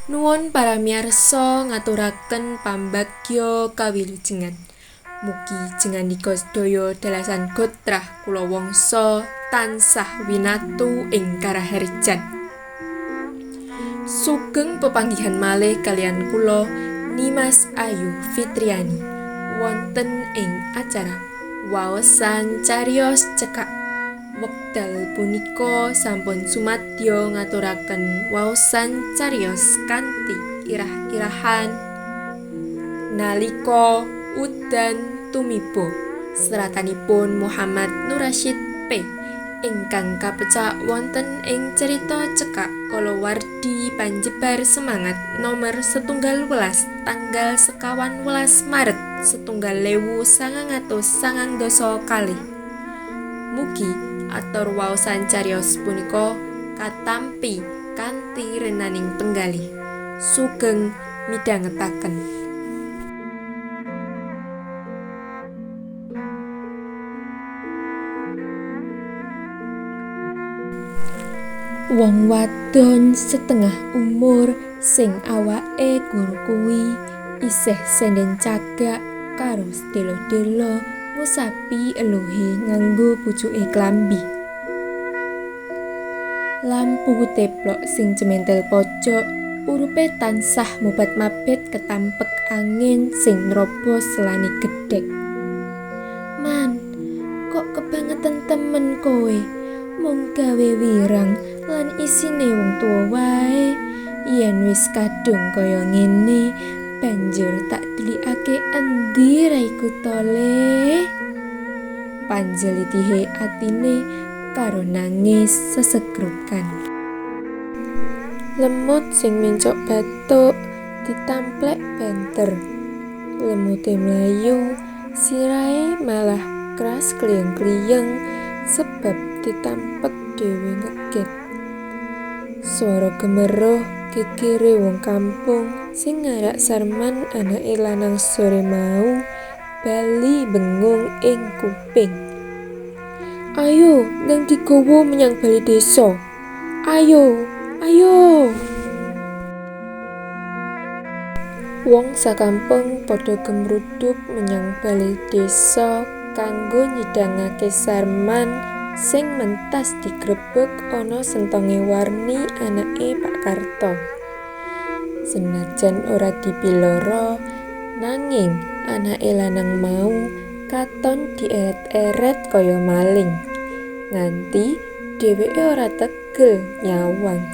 Nuwun para miyarsa ngaturaken pambagya kawilujengan. Mugi jenganika sedaya dalasan gotrah kula wangsa tansah winatu ing karaharjan. Sugeng pepanggihan malih kalian kula Nimas Ayu Fitriani wonten ing acara waosan cariyos cekak. Wekdal punika sampun sumadya ngaturaken waosan cariyos kanthi irah-irahan nalika udan tumiba seratanipun Muhammad Nur Rasyid P ingkang kapecak wonten ing cerita cekak kalawardi panjebar semangat nomor 11 tanggal 11 Maret 1990 kalih. Mugi atur waosan cariyos punika katampi kanthi renaning penggalih. Sugeng midhangetaken. Wong wadon setengah umur sing awake gur kuwi isih senden cagak karo sedelo-delo ngusapi eluhe nganggo pucuke klambi. Lampu teplok sing cementel pojok urupe tansah mobat-mabet ketampek angin sing nrobos selani gedhek. Man, kok kebangetan temen kowe? Mung gawe wirang lan isine wong tuwa wae. Yen wis kadung kaya ngene, banjur tak delikake endi raiku tole. Panjelitihe atine karo nangis sesegrukan. Lemut sing mencok batuk ditamplek banter. Lemute mlayu, sirahe malah keras kliyeng-kliyeng sebab ditampek dhewe ngeget. Swara gemeruh gegere wong kampung sing ngarak Sarman anake lanang sore mau bali bengung ing kuping. Ayo, nang digawa menyang bali desa. Ayo, ayo. Wong sakampung padha gemruduk menyang bali desa kanggo nyidangake Sarman sing mentas digrebeg ana sentonge Warni anake Pak Karto. Senajan ora dipiloro, nanging anake lanang mau katon dieret-eret kaya maling. Nganti dheweke ora tegel nyawang.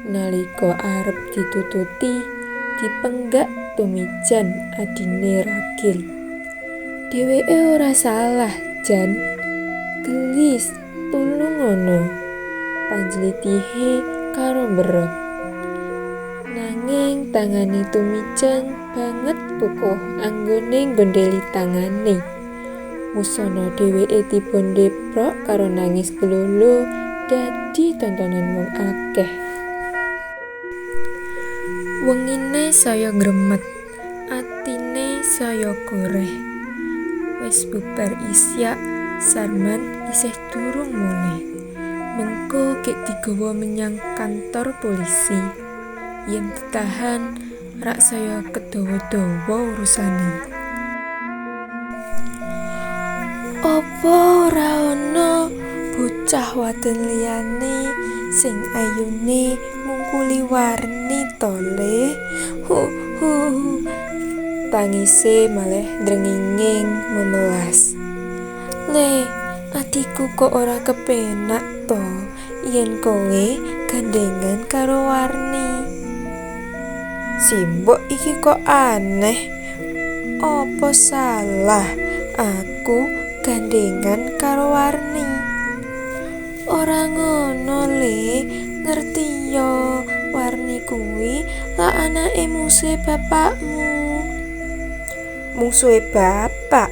Nalika arep ditututi, dipenggak tumijan adine ragil. Dheweke ora salah, Jan. Gelis tulung ngono. Panjlitihe karo berot. Nanging tangane tumijan banget pukuh anggone nggondheli tangane. Musana dheweke dipondheprok karo nangis glolo dadi tontonan wong akeh. Wengine saya ngremet, atine saya goreh. Wis bubar isya, Sarman isih durung mulih. Mengko gek digawa menyang kantor polisi. Yen ditahan, rak saya kedawa-dawa urusane. Apa ora ana bocah wadon liyane sing ayune mungkuli Warni tole? Tangise malah drenginging memelas. Le, atiku kok ora kepenak to yen kowe gandengan karo Warni. Simbok iki kok aneh. Apa salah aku gandengan karo Warni? Ora ngono le, ngerti yo Warni kuwi lah anake musuhe bapakmu. Musuhe bapak?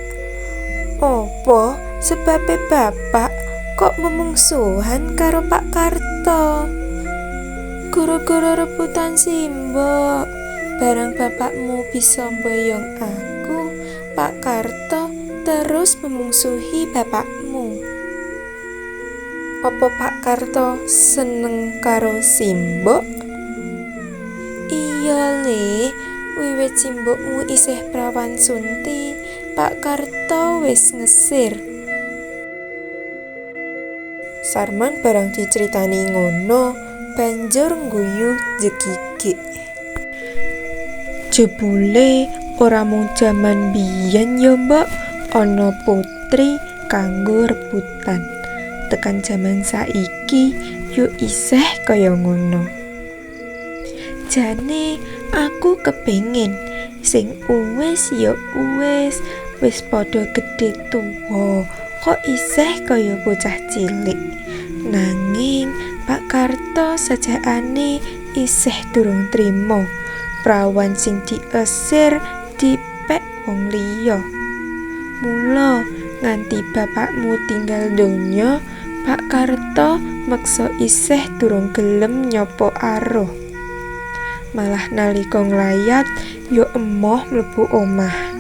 Apa sebabe bapak kok memungsuhan karo Pak Karto? Gara-gara rebutan simbok. Barang bapakmu bisa mboyong aku, Pak Karto terus memungsuhi bapakmu. Apa Pak Karto seneng karo simbok? Ya Le, wiwit simbokmu isih prawan Sunti, Pak Karto wis ngesir. Sarman barang diceritani ngono, banjur ngguyu jegigik. Jebule ora mung jaman biyen ya mbok, ana putri kanggo rebutan. Tekan jaman saiki yo isih kaya ngono. Jane aku kepengin sing uwis ya wis padha gedhe tuwa, kok isih kaya bocah cilik. Nanging Pak Karto sajakane isih durung trima prawan sing diesir dipek wong liya. Mula nganti bapakmu tinggal donya, Pak Karto meksa isih durung gelem nyopo aruh. Malah nalika nglayat yo emoh mlebu omah.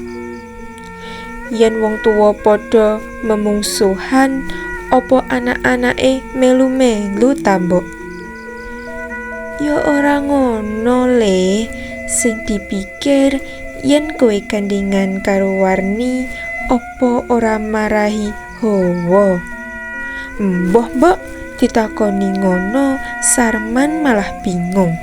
Yen wong tuwa padha memungsuhan, apa anak-anake melu-melu ta mbok? Ya ora ngono Le, sing dipikir yen kowe gandingan karo Warni, apa ora marahi hawa? Mbah mbok ditakoni ngono, Sarman malah bingung.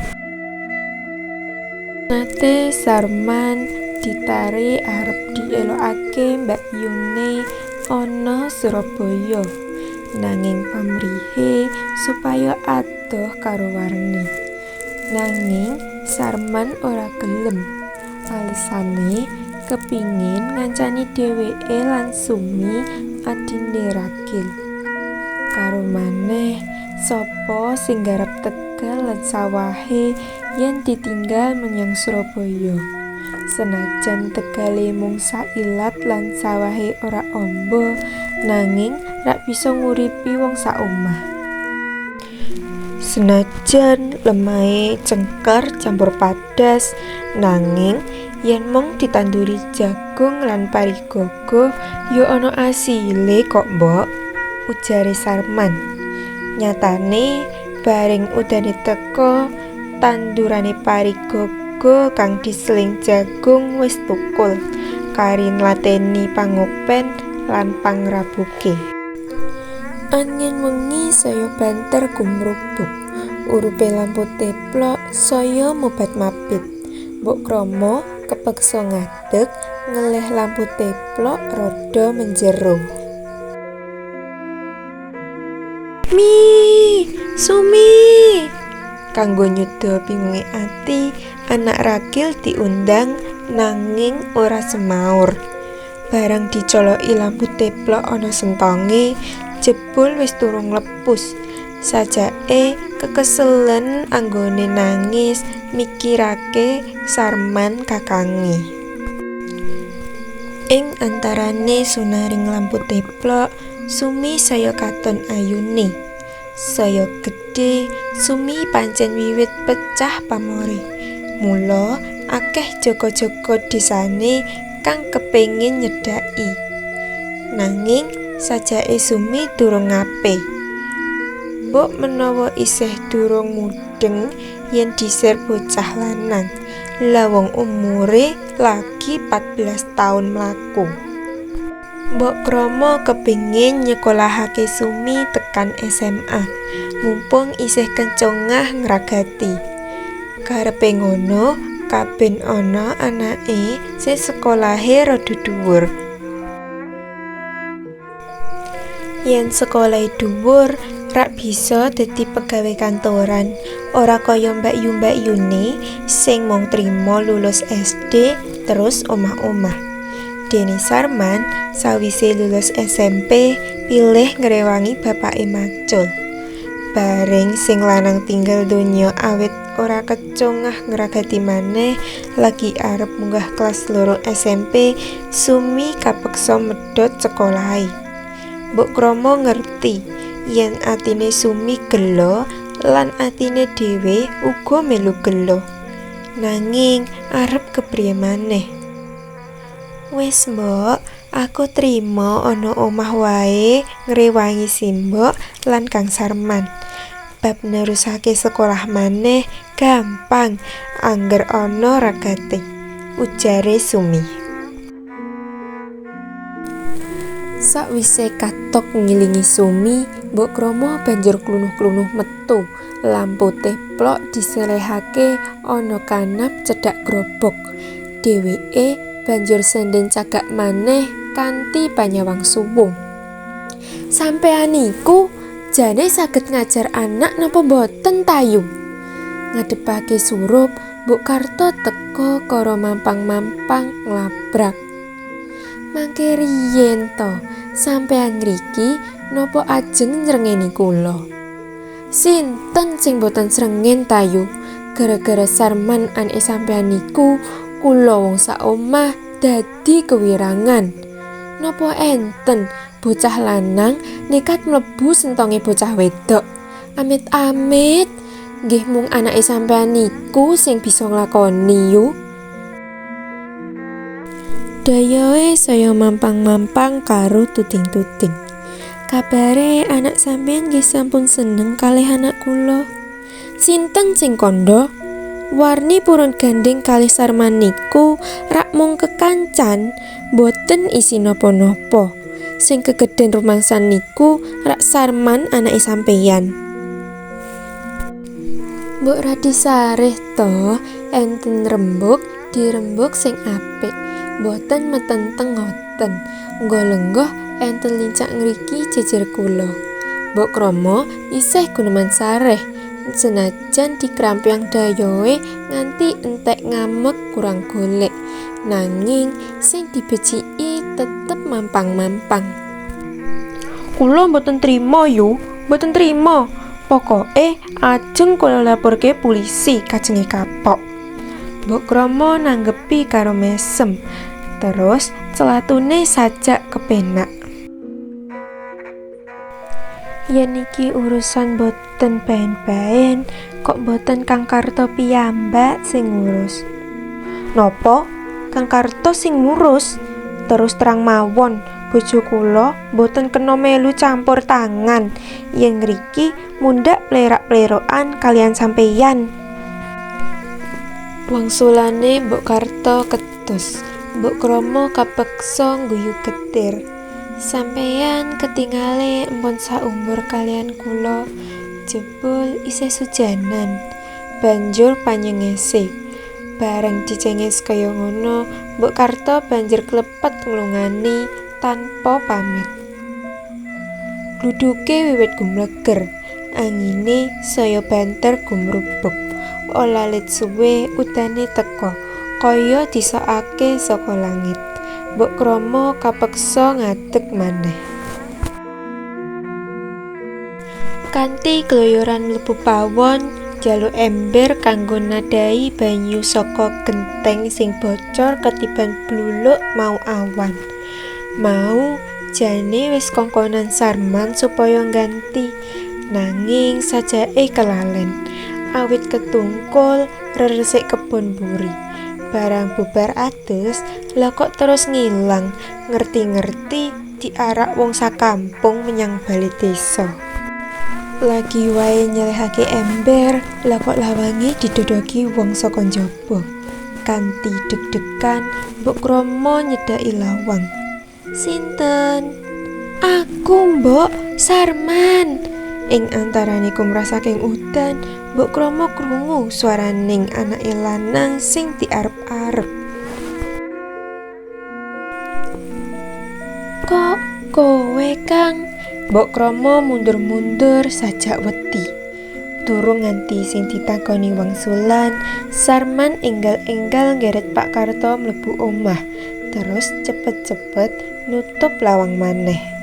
Nate Sarman ditari arep dielokake Mbak Yune ana Surabaya, nanging pamrihe supaya adoh karo Warni. Nanging Sarman ora gelem. Alisane kepingin ngancani dheweke lan Sumi adine Rakil. Karo maneh sapa sing garap Tegal lan sawahe yen ditinggal menyang Surabaya. Senajan Tegale mung sailat lan sawahe ora amba, nanging rak bisa nguripi wong sak omah. Senajan lemahe cengkar campur padas, nanging yen mung ditanduri jagung lan parigogo yo ana asile kok mbok, ujare Sarman. Nyatane bareng udane teko, tandurane parigogo kang diseling jagung wis tukul, karin lateni pangopen lan pangrabuke. Angin wengi saya banter gumrubuk, urupe lampu teplok saya mobat mabit. Mbok Kromo kepeksa ngadeg ngelih lampu teplok rada menjero. Sumi! Kanggo nyuda bingunge ati, anak Rakil diundang nanging ora semaur. Barang dicoloki lampu teplok ana sentonge, jebul wis turung lepus. Sajake kekeselen anggone nangis mikirake Sarman kakange. Ing antarane sunaring lampu teplok, Sumi saya katon ayune. Saya gedhe, Sumi pancen wiwit pecah pamore. Mula akeh joko-joko desane kang kepengin nyedaki. Nanging sajake Sumi durung ngape. Mbok menawa isih durung mudeng yen disir bocah lanang. Lah wong umure lagi 14 taun mlaku. Mbok Kromo kepingin nyekolahake Sumi tekan SMA, mumpung isih kencongah ngragati. Karepe ngono, kaben ana anake sing sekolahe rada dhuwur. Yen sekolahe dhuwur, rak bisa dadi pegawe kantoran, ora kaya Mbak Yune sing mung trimo lulus SD terus omah-omah. Dene Sarman sawise lulus SMP pilih ngrewangi bapake macul. Bareng sing lanang tinggal donya awit ora kecongah ngragati maneh, lagi arep munggah kelas 2 SMP, Sumi kapeksa medhot sekolahe. Mbok Kromo ngerti yen atine Sumi gelo lan atine dhewe uga melu gelo. Nanging arep kepriye maneh? Wis mbok, aku trimo ana omah wae ngrewangi Simbok lan Kang Sarman. bab nerusake sekolah maneh gampang angger ana ragate, ujare Sumi. Sakwise katok ngilingi Sumi, Mbok Kromo banjur klunuh-klunuh metu. Lampu teplok diselehake ana kanap cedhak grobok. Dheweke banjur senden cagak maneh kanthi panyawang suwung. Sampeyan niku jane saged ngajar anak napa boten Tayu? Ngadepake surup, Mbok Karto teka karo mampang-mampang nglabrak. Mangke riyen to sampeyan ngriki napa ajeng nyrengeni kula? Sinten sing boten srengen Tayu? Gara-gara Sarman anake sampeyan niku kula wong sak omah dadi kewirangan. Napa enten bocah lanang nekat mlebu sentonge bocah wedok? Amit-amit nggih mung anake sampeyan niku sing bisa nglakoni yu. Dayoe saya mampang-mampang karo tuting-tuting. Kabare anak sampeyan nggih sampun seneng kalih anak kula. Sinten sing kandha? Warni purun gandeng kalih Sarman niku rak mung kekancan, boten isi napa-napa. Sing kegeden rumangsan niku rak Sarman anake sampeyan. Mbok radi sareh to, enten rembug dirembug sing apik. Boten metenteng ngoten. Nggo-lenggoh enten lincak ngriki jejer kula. Mbok Kromo isih guneman sareh. Senajan dikrampiang dayoe nganti entek ngamek kurang golek. Nanging sing dibeciki tetep mampang-mampang. Kula mboten trima yu, mboten trima. Pokoke ajeng kula laporke polisi kajenge kapok. Mbok Kromo nanggepi karo mesem. Terus celatune sajak kepenak. Yen iki urusan boten baen-baen, kok boten Kang Karto piyambak sing ngurus? Nopo? Kang Karto sing ngurus? Terus terang mawon, bojo kula boten kena melu campur tangan. Yen ngriki mundhak plerak-plerokan kalian sampeyan. Wangsulane Mbok Karto ketus. Mbok Kromo kapeksa ngguyu getir. Sampeyan ketingale empun saumur kalian kula, jebul isih sujanan. Banjur panyengese. Bareng dicenges kaya ngono, Mbok Karto banjur klepet nglungani tanpa pamit. Gluduke wiwit gumleger, angine saya banter gumrubuk. Ora let suwe udane teka, kaya disokake saka langit. Mbok Kromo kapeksa ngadeg maneh. Kanthi kloyoran mlebu pawon, jaluk ember kanggo nadai banyu saka genteng sing bocor ketiban bluluk mau awan. Mau jane wis kongkonan Sarman supaya ngganti, nanging sajake kelalen. Awit ketungkul reresik kebon buri. Barang bubar atus, lah kok terus ngilang. Ngerti-ngerti diarak wong sakampung menyang bali desa. Lagi wae nyelehake ember, lah kok lawange didodoki wong saka njaba. Kanthi deg-degan, Mbok Kromo nyedaki lawang. Sinten? Aku, Mbok, Sarman. Ing antarane kumrasaking udan, Mbok Kromo krungu swaraning anake lanang sing diarep-arep. Kok kowe, Kang? Mbok Kromo mundur-mundur sajak wedi. Durung nganti sing ditakoni wangsulan, Sarman enggal-enggal nggeret Pak Karto mlebu omah, terus cepet-cepet nutup lawang maneh.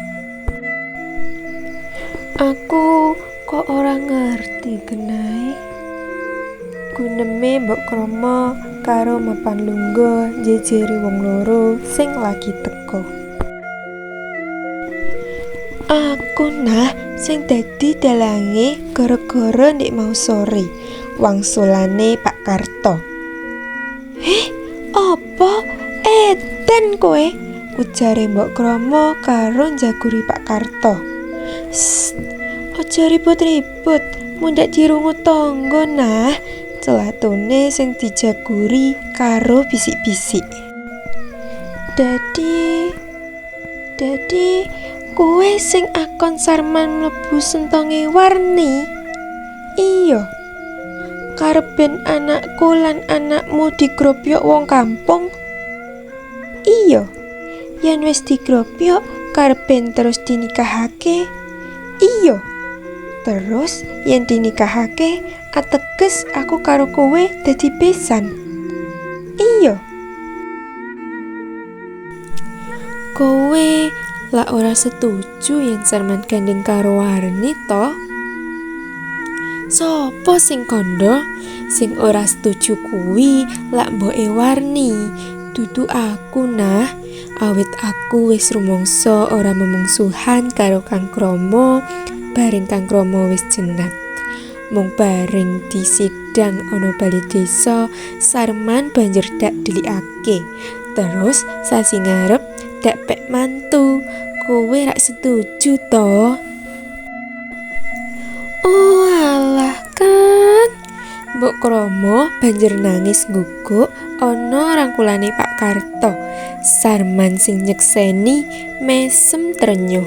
Aku kok ora ngerti genahe. Guneme Mbok Kromo karo mapan lungguh jejeri wong loro sing lagi teka. Aku nah sing dadi dalange gara-gara ndek mau sore, wangsulane Pak Karto. Apa? Edan kowe? Ujare Mbok Kromo karo njaguri Pak Karto. Aja ribut-ribut, mundhak dirungu tangga nah, celatone sing dijaguri karo bisik-bisik. Dadi kowe sing akon Sarman mlebu sentonge Warni? Iya. Karben anakku lan anakmu digrobyok wong kampung? Iya. Yen wis digrobyok karben terus dinikahake? Iya. Terus yen dinikahake ateges aku karo kowe dadi besan? Iya. Kowe lak ora setuju yen Sarman gandeng karo Warni to? Sopo sing kandha? Sing ora setuju kuwi lak mboke Warni, dudu aku nah. Awit aku wis rumangsa ora memungsuhan karo Kang Kromo bareng Kang Kromo wis jenat. Mung bareng di sidang ana bali desa, Sarman banjur dak delikake. Terus sasi ngarep dak pek mantu. Kowe rak setuju to? Oh alah kan. Mbok Kromo banjur nangis ngguguk ana rangkulane Pak Karto. Sarman sing nyekseni mesem trenyuh.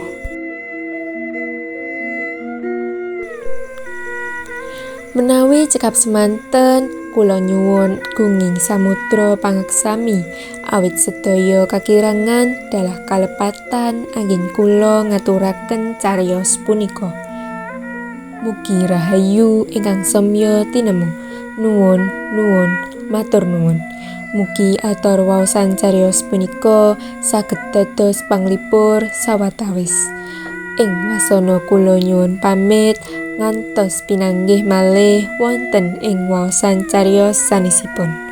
Menawi cekap semanten, kula nyuwun gunging samudra pangeksami, awit sedaya kakirangan dalah kalepatan anggen kula ngaturaken cariyos punika. Mugi rahayu ingkang samya tinemu. Nuwun, matur nuwun. Mugi atur waosan cariyos punika saged dados panglipur sawatawis. Ing wasana kula nyuwun pamit ngantos pinanggih malih wonten ing waosan cariyos sanesipun.